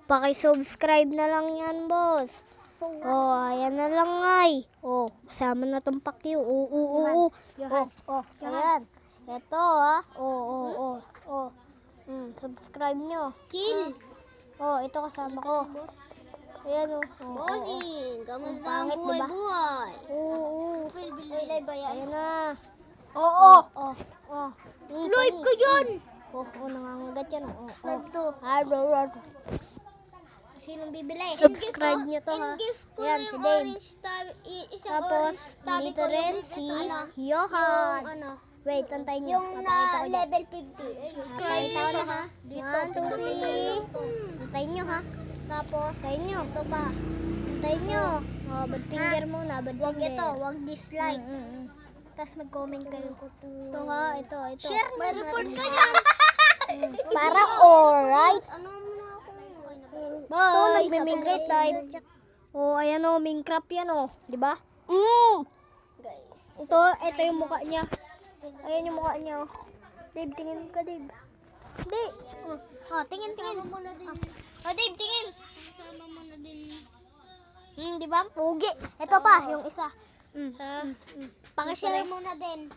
Paki-subscribe na lang yan, boss. Oh, ayan na lang ay. Oh, kasama na tong pakyo. Oo. Ayan. Ito ha. Oh. Subscribe nyo. Kill. Oh, ito kasama ko. Ayan oh. Bossing, kamusta ang Pangit, diba? buhay-buhay? Oo. Bilay ba yan? Ayan na. Oo. Live ko yun. Nangangagat yan. Live to. Sinong bibili? Subscribe nyo to ha. In-gift ko Ayan, na si yung Dave. orange isang Tapos, orange tabi dito ko rin yung si yung Johan. ano, Wait, tantay nyo. yung Papakita ko na dyan. level 50. Subscribe Subscribe na na ha. Dito. 1, 2, 3. Tantay nyo ha. Tapos, tantay nyo. Ito pa. Tantay nyo. Oh, bad finger muna. Bad Wag finger. ito, wag dislike. Tapos mag-comment kayo. Ito ha. Ito. Share mo. May-report ka yan. Para alright. Ano mo na ako? Bye. Ito, nagme-migrate time. Oh, ayan o. Minecraft yan o. Diba? Guys. Ito yung mukha niya. Ayan yung mukha niya. Dave, tingin ka, Dave. Hindi. Tingin. Sama mo na din. Dave, tingin. Sama mo na din. Di ba? Pugi. Ito pa, yung isa. Pakishare mo na din.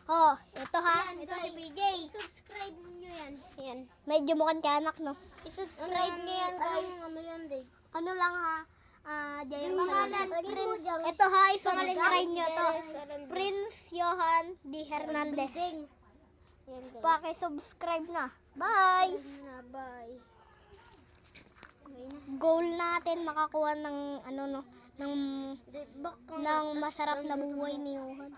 Ito ha. Yan, Ito si guys. BJ. Subscribe nyo yan. Ayan. Medyo mukhang kanak, no? I-subscribe nyo yan, guys. Ano yan, Dave? Ano lang ha? Jair Yung pangalan, Prince. Ito ha, ipangalan nyo to. Prince. Prince Johan D. Hernandez. Yan, guys. Paki-subscribe na. Bye! Bye. Goal natin makakuha ng ng masarap na buhay ni Johan.